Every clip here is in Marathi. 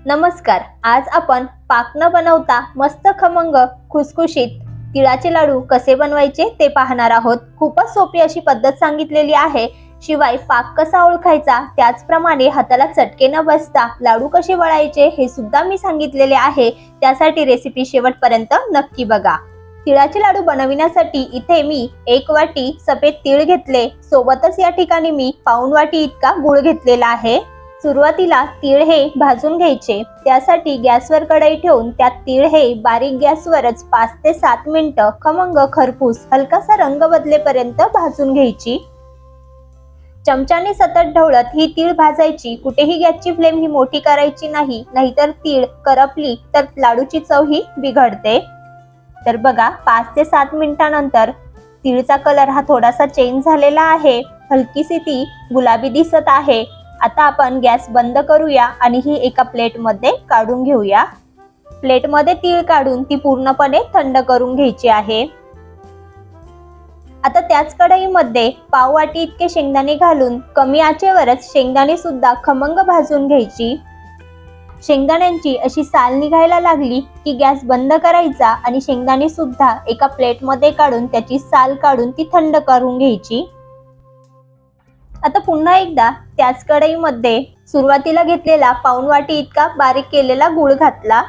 नमस्कार. आज आपण पाक न बनवता मस्त खमंग खुसखुशीत तिळाचे लाडू कसे बनवायचे ते पाहणार आहोत. खूपच सोपी अशी पद्धत सांगितलेली आहे. शिवाय पाक कसा ओळखायचा, त्याचप्रमाणे हाताला चटके न बसता लाडू कसे वळायचे हे सुद्धा मी सांगितलेले आहे. त्यासाठी रेसिपी शेवटपर्यंत नक्की बघा. तिळाचे लाडू बनविण्यासाठी इथे मी 1 वाटी सफेद तीळ घेतले. सोबतच या ठिकाणी मी पाऊण वाटी इतका गूळ घेतलेला आहे. सुरुवातीला तीळ हे भाजून घ्यायचे. त्यासाठी गॅसवर कढई ठेवून त्यात तीळ हे बारीक गॅसवरच 5 ते 7 मिनिटं खमंग खरपूस हलकासा रंग बदलेपर्यंत भाजून घ्यायची. चमच्याने सतत ढवळत ही तीळ भाजायची. कुठेही गॅसची फ्लेम ही मोठी करायची नाही, नाहीतर तीळ करपली तर लाडूची चव ही बिघडते. तर बघा, 5 ते 7 मिनिटांनंतर तीळचा कलर हा थोडासा चेंज झालेला आहे. हलकीशी ती गुलाबी दिसत आहे. आता आपण गॅस बंद करूया आणि ही एका प्लेटमध्ये काढून घेऊया. प्लेटमध्ये तीळ काढून ती पूर्णपणे थंड करून घ्यायची आहे. आता त्याच कढईमध्ये पाव वाटी इतके शेंगदाणे घालून कमी आचेवरच शेंगदाणे सुद्धा खमंग भाजून घ्यायची. शेंगदाण्यांची अशी साल निघायला लागली की गॅस बंद करायचा आणि शेंगदाणे सुद्धा एका प्लेटमध्ये काढून त्याची साल काढून ती थंड करून घ्यायची. आता पुन्हा एकदा त्याच कढईमध्ये सुरुवातीला घेतलेला पाऊण वाटी इतका बारीक केलेला गूळ घातला.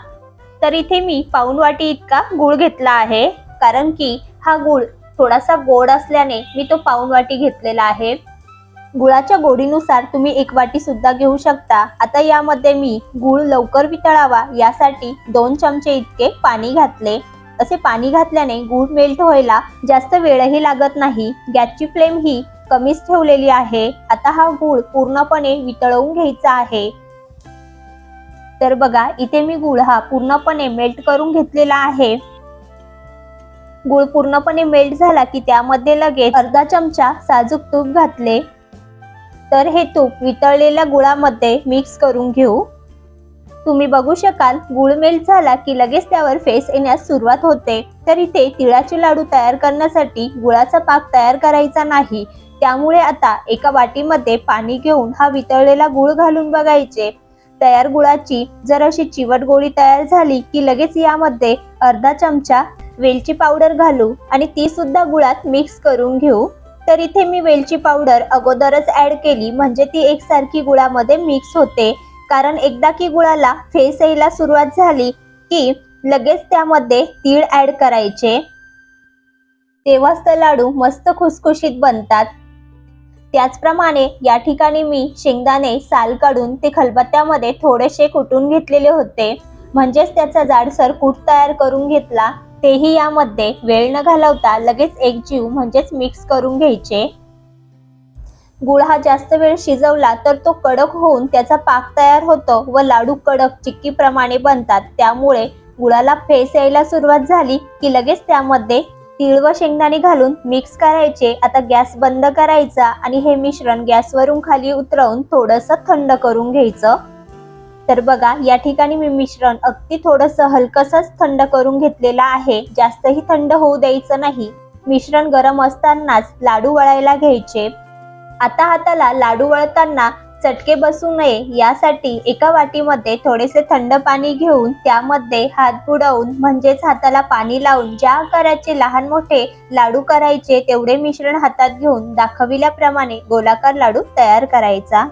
तर इथे मी पाऊण वाटी इतका गूळ घेतला आहे, कारण की हा गूळ थोडासा गोड असल्याने मी तो पाऊण वाटी घेतलेला आहे. गुळाच्या गोडीनुसार तुम्ही 1 वाटी सुद्धा घेऊ शकता. आता यामध्ये मी गूळ लवकर वितळावा यासाठी 2 चमचे इतके पाणी घातले. असे पाणी घातल्याने गूळ मेल्ट व्हायला जास्त वेळही लागत नाही. गॅसची फ्लेम ही कमीच ठेवलेली आहे. आता हा गूळ पूर्णपणे वितळवून घ्यायचा आहे. तर बघा, इथे मी गूळ हा पूर्णपणे मेल्ट करून घेतलेला आहे. गूळ पूर्णपणे मेल्ट झाला की त्यामध्ये लगेच अर्धा चमचा साजूक तूप घातले. तर हे तूप वितळलेल्या गुळामध्ये मिक्स करून घेऊ. तुम्ही बघू शकाल, गूळ मेल्ट झाला की लगेच त्यावर फेस येण्यास सुरुवात होते. तर इथे तिळाचे लाडू तयार करण्यासाठी गुळाचा पाक तयार करायचा नाही. त्यामुळे आता एका वाटीमध्ये पाणी घेऊन हा वितळलेला गूळ घालून बघायचे. तयार गुळाची जर अशी चिवट गोळी तयार झाली की लगेच यामध्ये अर्धा चमचा वेलची पावडर घालू आणि ती सुद्धा गुळात मिक्स करून घेऊ. तर इथे मी वेलची पावडर अगोदरच ऍड केली, म्हणजे ती एकसारखी गुळामध्ये मिक्स होते. कारण एकदा की गुळाला फेस यायला सुरुवात झाली की लगेच त्यामध्ये तीळ ऍड करायचे. तेव्हाच ते लाडू मस्त खुसखुशीत बनतात. त्याचप्रमाणे या ठिकाणी मी शेंगदाणे साल काढून ते खलबत्त्यामध्ये थोडेसे कुटून घेतलेले होते, म्हणजेच त्याचा जाडसर कूट तयार करून घेतला. तेही यामध्ये वेळ न घालवता लगेच एकजीव म्हणजेच मिक्स करून घ्यायचे. गुळ हा जास्त वेळ शिजवला तर तो कडक होऊन त्याचा पाक तयार होतो व लाडू कडक चिक्की प्रमाणे बनतात. त्यामुळे गुळाला फेस यायला सुरुवात झाली की लगेच त्यामध्ये तीळ व शेंगदाणे घालून मिक्स करायचे. आता गॅस बंद करायचा आणि हे मिश्रण गॅसवरून खाली उतरवून थोडंसं थंड करून घ्यायचं. तर बघा, या ठिकाणी मी मिश्रण अगदी थोडंसं हलकसंच थंड करून घेतलेलं आहे. जास्तही थंड होऊ द्यायचं नाही. मिश्रण गरम असतानाच लाडू वळायला घ्यायचे. आता हाताला लाडू वळताना चटके बसू नये यासाठी एका वाटीमध्ये थोडेसे थंड पाणी घेऊन त्यामध्ये हात बुडवून म्हणजेच हाताला पाणी लावून ज्या आकाराचे लहान मोठे लाडू करायचे तेवढे मिश्रण हातात घेऊन दाखविल्याप्रमाणे गोलाकार लाडू तयार करायचा.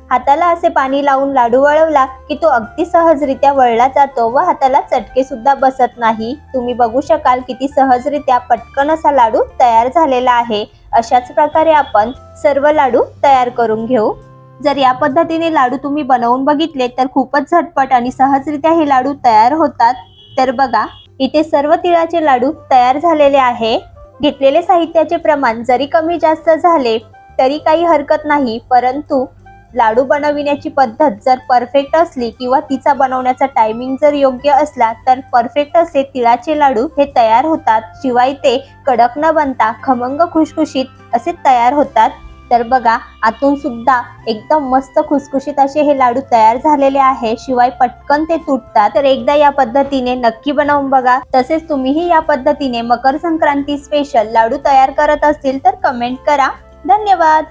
हाताला असे पाणी लावून लाडू वळवला की तो अगदी सहजरित्या वळला जातो व हाताला चटके सुद्धा बसत नाही. तुम्ही बघू शकाल किती सहजरित्या पटकन असा लाडू तयार झालेला आहे. अशाच प्रकारे आपण सर्व लाडू तयार करून घेऊ. जर या पद्धतीने लाडू तुम्ही बनवून बघितले तर खूपच झटपट आणि सहजरित्या हे लाडू तयार होतात. तर बघा, इथे सर्व तिळाचे लाडू तयार झालेले आहे. घेतलेले साहित्याचे प्रमाण जरी कमी जास्त झाले तरी काही हरकत नाही, परंतु लाडू बनविण्याची पद्धत जर परफेक्ट असली किंवा तिचा बनवण्याचा टायमिंग जर योग्य असला तर परफेक्ट असे तिळाचे लाडू हे तयार होतात. शिवाय ते कडक न बनता खमंग खुशखुशीत असे तयार होतात. तर बघा, आतून सुद्धा एकदम मस्त खुसखुशीत असे हे लाडू तयार झालेले आहे. शिवाय पटकन ते तुटतात. तर एकदा या पद्धतीने नक्की बनवून बघा. तसेच तुम्हीही या पद्धतीने मकर संक्रांती स्पेशल लाडू तयार करत असतील तर कमेंट करा. धन्यवाद.